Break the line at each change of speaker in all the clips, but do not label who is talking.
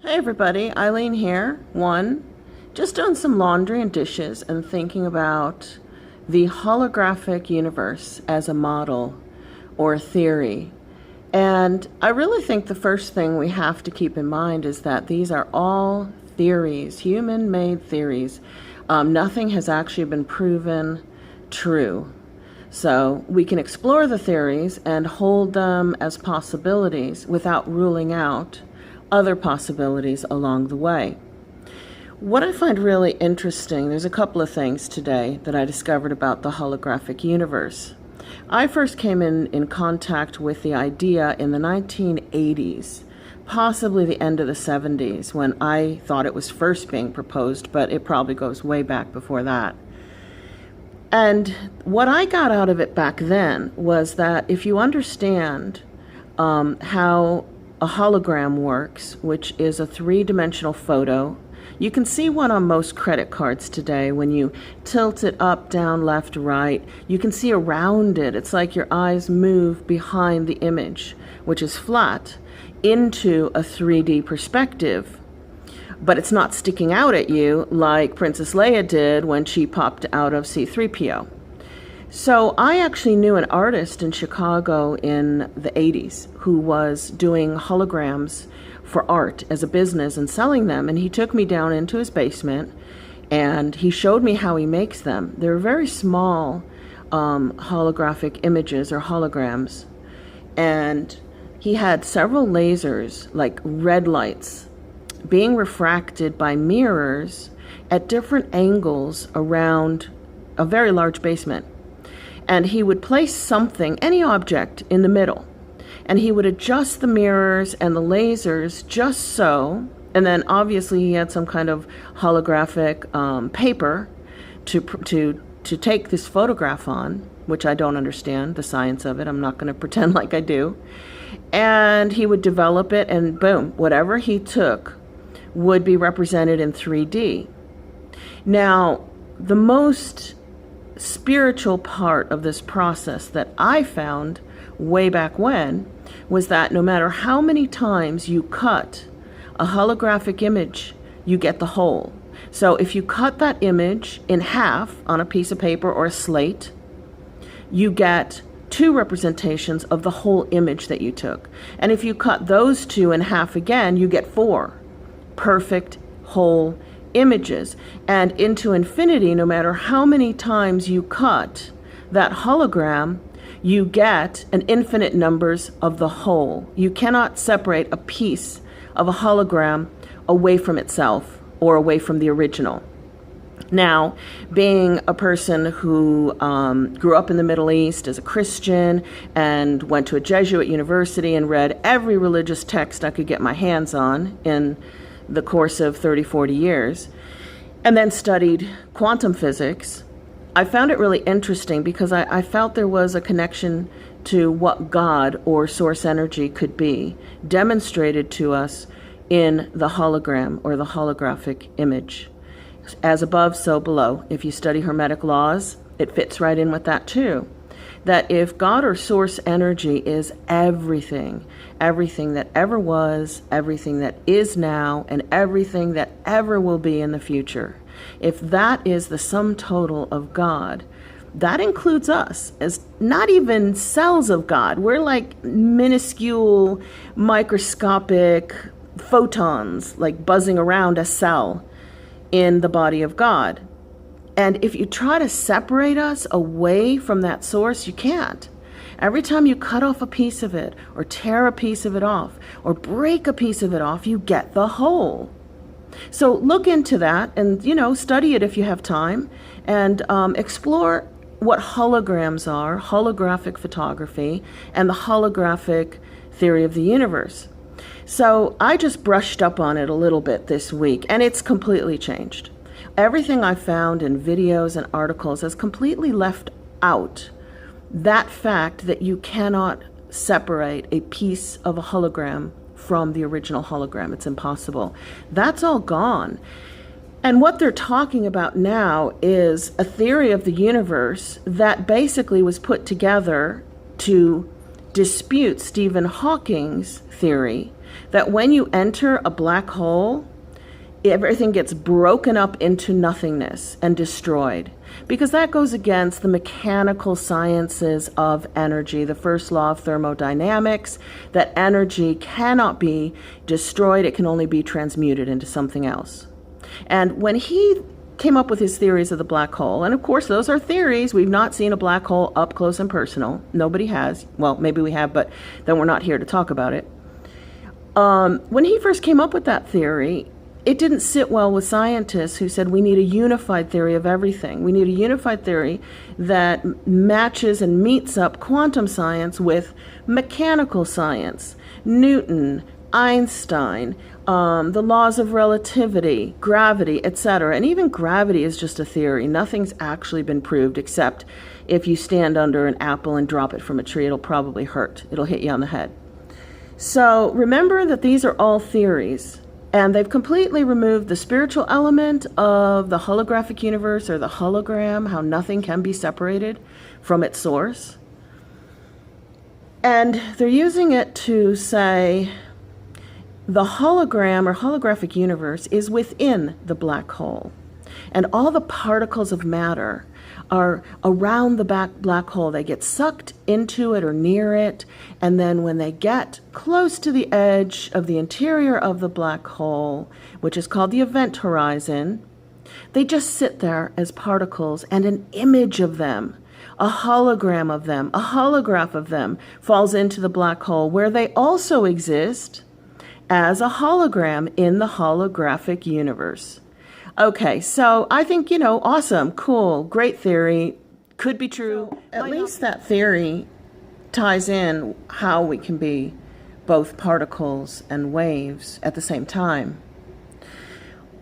Hey everybody, Eileen here. Just doing some laundry and dishes and thinking about the holographic universe as a model or theory. And I really think the first thing we have to keep in mind is that these are all theories, human-made theories. Nothing has actually been proven true. So we can explore the theories and hold them as possibilities without ruling out other possibilities along the way. What I find really interesting, there's a couple of things today that I discovered about the holographic universe. I first came in contact with the idea in the 1980s, possibly the end of the 70s, when I thought it was first being proposed, but it probably goes way back before that. And what I got out of it back then was that if you understand how a hologram works, which is a three-dimensional photo. You can see one on most credit cards today. When you tilt it up, down, left, right, you can see around it. It's like your eyes move behind the image, which is flat, into a 3D perspective. But it's not sticking out at you like Princess Leia did when she popped out of C-3PO. So I actually knew an artist in Chicago in the 80s who was doing holograms for art as a business and selling them. And he took me down into his basement and he showed me how he makes them. They're very small holographic images or holograms. And he had several lasers, like red lights, being refracted by mirrors at different angles around a very large basement. And he would place something, any object, in the middle. And he would adjust the mirrors and the lasers just so, and then obviously he had some kind of holographic paper to take this photograph on, which I don't understand the science of it. I'm not going to pretend like I do. And he would develop it, and boom, whatever he took would be represented in 3D. Now, the most spiritual part of this process that I found way back when was that no matter how many times you cut a holographic image, you get the whole. So if you cut that image in half on a piece of paper or a slate, you get two representations of the whole image that you took. And if you cut those two in half again, you get four perfect whole images. And into infinity, no matter how many times you cut that hologram, you get an infinite numbers of the whole. You cannot separate a piece of a hologram away from itself or away from the original. Now, being a person who grew up in the Middle East as a Christian and went to a Jesuit university and read every religious text I could get my hands on in the course of 30, 40 years, and then studied quantum physics, I found it really interesting because I felt there was a connection to what God or source energy could be demonstrated to us in the hologram or the holographic image. As above, so below. If you study Hermetic laws, it fits right in with that too. That if God or source energy is everything, everything that ever was, everything that is now, and everything that ever will be in the future, if that is the sum total of God, that includes us as not even cells of God. We're like minuscule, microscopic photons, like buzzing around a cell in the body of God. And if you try to separate us away from that source, you can't. Every time you cut off a piece of it, or tear a piece of it off, or break a piece of it off, you get the whole. So look into that and, study it if you have time, and explore what holograms are, holographic photography, and the holographic theory of the universe. So I just brushed up on it a little bit this week, and it's completely changed. Everything I found in videos and articles has completely left out that fact that you cannot separate a piece of a hologram from the original hologram. It's impossible. That's all gone. And what they're talking about now is a theory of the universe that basically was put together to dispute Stephen Hawking's theory that when you enter a black hole, everything gets broken up into nothingness and destroyed, because that goes against the mechanical sciences of energy, the first law of thermodynamics, that energy cannot be destroyed, it can only be transmuted into something else. And when he came up with his theories of the black hole, and of course those are theories, we've not seen a black hole up close and personal, nobody has, well maybe we have, but then we're not here to talk about it. When he first came up with that theory, it didn't sit well with scientists who said we need a unified theory of everything. We need a unified theory that matches and meets up quantum science with mechanical science, Newton, Einstein, the laws of relativity, gravity, etc. And even gravity is just a theory. Nothing's actually been proved, except if you stand under an apple and drop it from a tree, it'll probably hurt. It'll hit you on the head. So remember that these are all theories. And they've completely removed the spiritual element of the holographic universe, or the hologram, how nothing can be separated from its source. And they're using it to say the hologram or holographic universe is within the black hole. And all the particles of matter are around the black hole. They get sucked into it or near it, and then when they get close to the edge of the interior of the black hole, which is called the event horizon, they just sit there as particles, and an image of them, a hologram of them, a holograph of them falls into the black hole, where they also exist as a hologram in the holographic universe. Okay, so I think, awesome, cool, great theory, could be true. At least that theory ties in how we can be both particles and waves at the same time.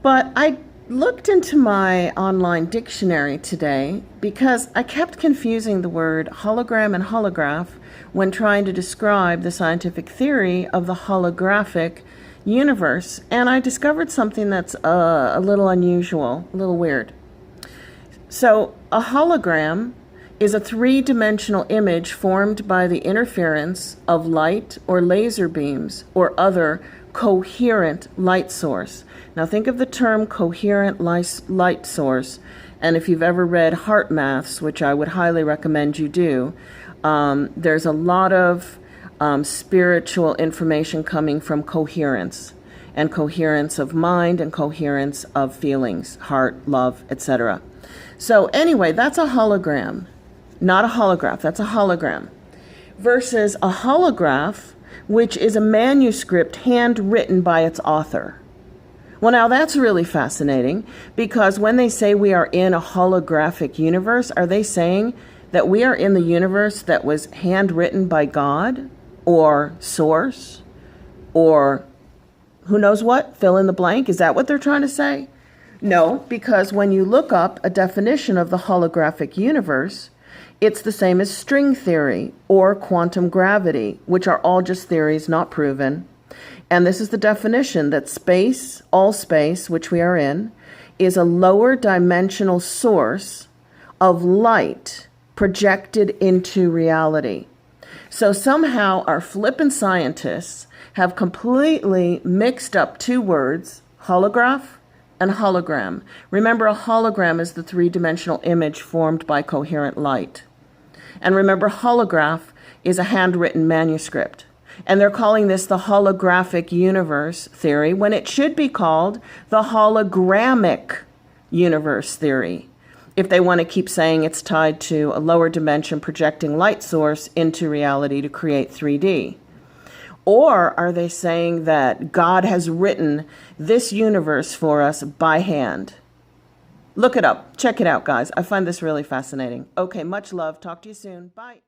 But I looked into my online dictionary today because I kept confusing the word hologram and holograph when trying to describe the scientific theory of the holographic universe, and I discovered something that's a little unusual, a little weird. So a hologram is a three-dimensional image formed by the interference of light or laser beams or other coherent light source. Now think of the term coherent light source, and if you've ever read Heart Maths, which I would highly recommend you do, there's a lot of spiritual information coming from coherence, and coherence of mind and coherence of feelings, heart, love, etc. So anyway, that's a hologram, not a holograph, that's a hologram, versus a holograph, which is a manuscript handwritten by its author. Well, now that's really fascinating, because when they say we are in a holographic universe, are they saying that we are in the universe that was handwritten by God, or source, or who knows what, fill in the blank? Is that what they're trying to say? No, because when you look up a definition of the holographic universe, it's the same as string theory or quantum gravity, which are all just theories not proven. And this is the definition, that space, all space, which we are in, is a lower dimensional source of light projected into reality. So somehow our flippant scientists have completely mixed up two words, holograph and hologram. Remember, a hologram is the three-dimensional image formed by coherent light. And remember, holograph is a handwritten manuscript. And they're calling this the holographic universe theory, when it should be called the hologrammic universe theory, if they want to keep saying it's tied to a lower dimension projecting light source into reality to create 3D. Or are they saying that God has written this universe for us by hand? Look it up. Check it out, guys. I find this really fascinating. Okay, much love. Talk to you soon. Bye.